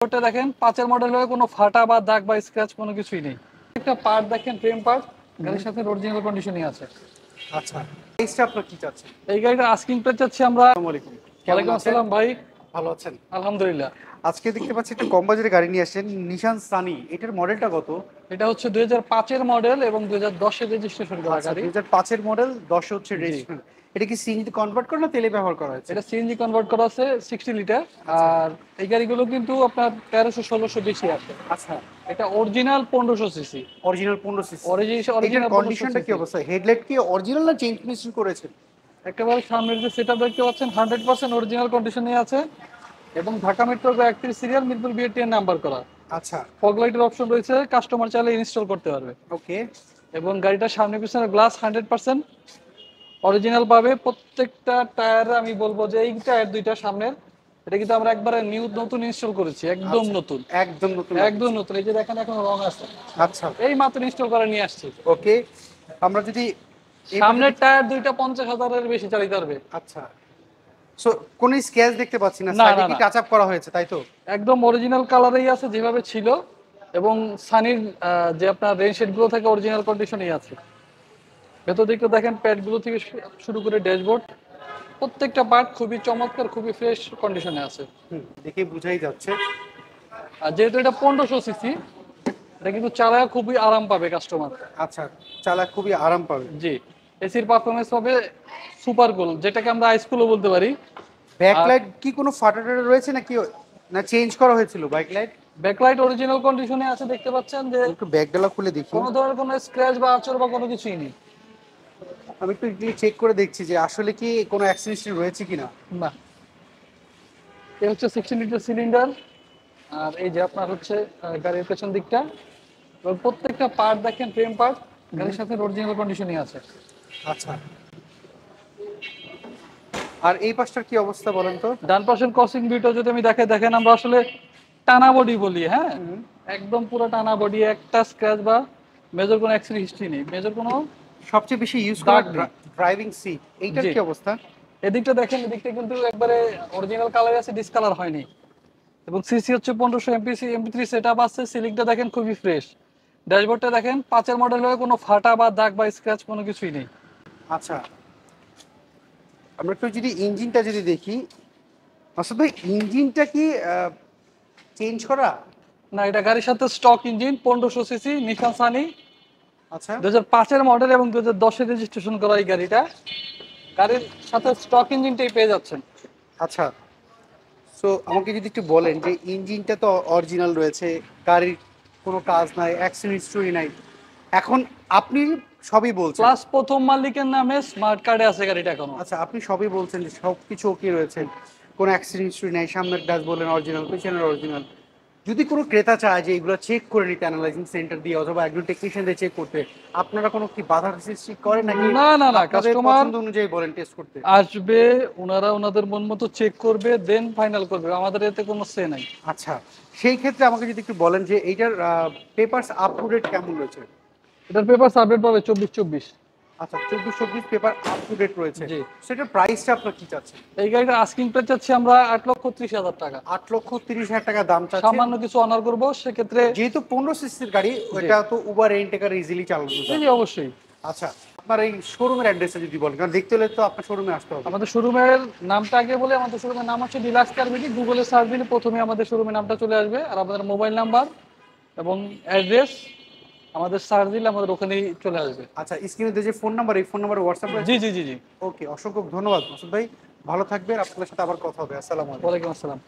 ড্যাশবোর্ডটা দেখেন 5 এর মডেল হলে কোনো ফাটা বা দাগ বা স্ক্র্যাচ কোনো কিছুই নেই। একটা পার্ট দেখেন ফ্রেম পার্ট গাড়ির সাথে অরিজিনাল কন্ডিশনই আছে। আচ্ছা, প্রাইসটা আপনারা কি চাচ্ছেন? এই গাড়িটা আস্কিং প্রাইস চাচ্ছি আমরা। আসসালামু আলাইকুম। কেমন ওয়ালাইকুম আছেন? আসসালাম ভাই। ভালো আছেন? আলহামদুলিল্লাহ। আজকে দেখতে পাচ্ছি একটা কম বাজেটের গাড়ি নিয়ে আসছেন, নিশান সানি। এটার মডেলটা কত? এটা হচ্ছে 2005 এর মডেল এবং 2010 এর রেজিস্ট্রেশন করা আচ্ছা, গাড়ি। 2005 এর মডেল, 10 হচ্ছে জি। রেজিস্ট্রেশন। এটা কি সিএনজি কনভার্ট করা না তেলে ব্যবহার করা হয়েছে? এটা সিএনজি কনভার্ট করা আছে 60 লিটার। আচ্ছা। আর এই গাড়িগুলো কিন্তু আপনার 1300-1600 বেশি আসে। আচ্ছা, এটা অরিজিনাল 1500 সিসি। Original 15 CC. এটার অরিজিনাল 1500 কন্ডিশনটা কি সিসি। অবস্থা? হেডলাইট কি অরিজিনাল না চেঞ্জ মেশিন করেছেন? একেবারে সামনের যে সেটআপ দেখতে পাচ্ছেন 100% অরিজিনাল কন্ডিশনে আছে এবং Dhaka metro 31 serial Mirpur BRT এর নাম্বার করা। আচ্ছা, ফগ লাইটের অপশন রয়েছে, কাস্টমার চাইলে ইনস্টল করতে পারবে। ওকে। এবং গাড়িটার সামনে পিছনে গ্লাস 100% অরিজিনাল পাবে। প্রত্যেকটা টায়ার আমি বলবো যে এই টায়ার দুইটা সামনের এটা কিন্তু আমরা একবারে নতুন ইনস্টল করেছি, একদম আচ্ছা, নতুন। একদম নতুন। একদম নতুন, এই যে দেখেন এখন রং আছে। আচ্ছা, এই মাত্র ইনস্টল করে নিয়ে আসছি। ওকে। আমরা যদি সামনের টায়ার দুইটা 50,000 এর বেশি চালিতে পারবে। আচ্ছা, সো কোন স্ক্র্যাচ দেখতে পাচ্ছি না, না সাইডে না কি না, টাচ আপ করা হয়েছে তাই তো? একদম অরিজিনাল কালারেই আছে যেভাবে ছিল এবং সানির যে আপনার রেন শেড গুলো থাকে অরিজিনাল কন্ডিশনেই আছে। ভেতর দিকটা দেখেন প্যাড গুলো থেকে শুরু করে ড্যাশবোর্ড প্রত্যেকটা পার্ট খুবই চমৎকার, খুবই ফ্রেশ কন্ডিশনে আছে। দেখে বুঝাই যাচ্ছে। আর যেহেতু এটা 1500 সিসি, এটা কিন্তু চালায় খুবই আরাম পাবে কাস্টমার। আচ্ছা, চালা খুবই আরাম পাবে। জি, এসির পারফরমেন্স হবে সুপার কুল, যেটাকে আমরা আইস কুলও বলতে পারি। ব্যাকলাইট কি কোনো ফাটা রয়েছে নাকি, না চেঞ্জ করা হয়েছিল বাইক লাইট? ব্যাকলাইট অরিজিনাল কন্ডিশনে আছে, দেখতে পাচ্ছেন যে একটু ব্যাকডালা খুলে দেখি। কোনো ধরনের কোনো স্ক্র্যাচ বা আঁচড় বা কোনো কিছুই নেই। আমি একটু চেক করে দেখছি যে আসলে কি কোনো অ্যাক্সিডেন্ট রয়েছে কিনা। না, এই হচ্ছে 16 লিটার সিলিন্ডার। আর এই যে আপনার হচ্ছে গাড়ির পেছন দিকটা এবং প্রত্যেকটা পার্ট দেখেন ফ্রেম পার্ট গাড়ির সাথে অরিজিনাল কন্ডিশনই আছে। আচ্ছা, আর এই পাশটার কি অবস্থা বলেন তো? ডান পাশের ক্রসিং ভিউটা যদি আমি দেখেন আমরা আসলে টানা বডি বলি, হ্যাঁ, একদম পুরো টানা বডি, একটা স্ক্র্যাচ বা মেজর কোনো অ্যাক্সিডেন্ট হিস্ট্রি নেই, মেজর কোনো সবচেয়ে বেশি ইউজ দাগ করা নেই। ড্রাইভিং সিট, এইটার জি। কি অবস্থা? এদিকটা দেখেন, এদিকটা কিন্তু একবারে অরিজিনাল কালার আছে, ডিসকালার হয়নি এবং সিসি হচ্ছে 1500 এমপি3 সেটআপ আছে। সিলিংটা দেখেন খুবই ফ্রেশ। ড্যাশবোর্ডটা দেখেন 5 এর মডেল হলে কোনো ফাটা বা দাগ বা স্ক্র্যাচ কোনো কিছুই নেই। আচ্ছা, আমরা একটু যদি ইঞ্জিনটা যদি দেখি, আসলে ইঞ্জিনটা কি চেঞ্জ করা? না, এটা গাড়ির সাথে স্টক ইঞ্জিন 1500 সিসি নিশান সানি, আচ্ছা, 2005 এর মডেল এবং 2010 এর রেজিস্ট্রেশন করা এই গাড়িটা। গাড়ির সাথে স্টক ইঞ্জিনটাই পেয়ে যাচ্ছেন। আচ্ছা। সো আমাকে যদি একটু বলেন যে ইঞ্জিনটা তো অরিজিনাল রয়েছে, গাড়ির কোনো কাজ নাই, অ্যাক্সিডেন্ট হিস্টরি নাই, এখন আপনি সবই বলছেন। প্লাস প্রথম মালিকের নামে স্মার্ট কার্ডে আছে গাড়িটা এখনো। আচ্ছা, আপনি সবই বলছেন যে সব কিছু ওকে রয়েছে, কোনো অ্যাক্সিডেন্ট হিস্টরি নাই, সামনের ডাচ বললেন অরিজিনাল, পেছনের অরিজিনাল। যদি কোনো ক্রেতা চায় যে এগুলো চেক করে নিতে অ্যানালাইজিং সেন্টার দিয়ে অথবা একজন টেকনিশিয়ান দিয়ে চেক করতে, আপনারা কোনো কি বাধা সৃষ্টি করেন নাকি না না না, আপনাদের কাস্টমার পছন্দ অনুযায়ী বলেন টেস্ট করতে? আসবে, ওনারা ওনাদের মন মতো চেক করবে, দেন ফাইনাল করবে, আমাদের এতে কোনো সে নাই। আচ্ছা, সেই ক্ষেত্রে আমাকে যদি একটু বলেন যে এইটার পেপারস আপ টু ডেট কেমন রয়েছে? এটার পেপার আপডেট পাবে 24-24। আচ্ছা, 24-24 পেপার আপ টু ডেট রয়েছে। জি। সেটার প্রাইসটা আপনার কি চাচ্ছেন? এই গাড়িটা আস্কিং প্রাইস চাচ্ছি আমরা 8,30,000 টাকা। 8,30,000 টাকা দাম চাচ্ছেন। সামান্য কিছু অনার করবো সেক্ষেত্রে। যেহেতু 15 সিসির গাড়ি, ওইটা তো উবার রেন্টেকার ইজিলি চালানো জি যায়। জি, অবশ্যই। আচ্ছা, আপনার এই শোরুমের অ্যাড্রেসটা যদি বলেন, কারণ দেখতে হলে তো আপনার শোরুমে আসতে হবে। আমাদের শোরুমের নামটা আগে বলে, আমাদের শোরুমের নাম হচ্ছে ডিলাক্স কার বিডি। গুগলে সার্চ দিলে প্রথমে আমাদের শোরুমের নামটা চলে আসবে, আর আমাদের মোবাইল নাম্বার এবং অ্যাড্রেস আমাদের সার্চ দিলে আমাদের ওখানেই চলে আসবে। আচ্ছা, স্ক্রিনে যে ফোন নাম্বার, এই ফোন নাম্বারে হোয়াটসঅ্যাপ রয়েছে? জি জি জি জি। ওকে, অসংখ্য ধন্যবাদ মাসুদ ভাই, ভালো থাকবেন। আপনার সাথে আবার কথা হবে। আসসালামু আলাইকুম। ওয়ালাইকুম আসসালাম।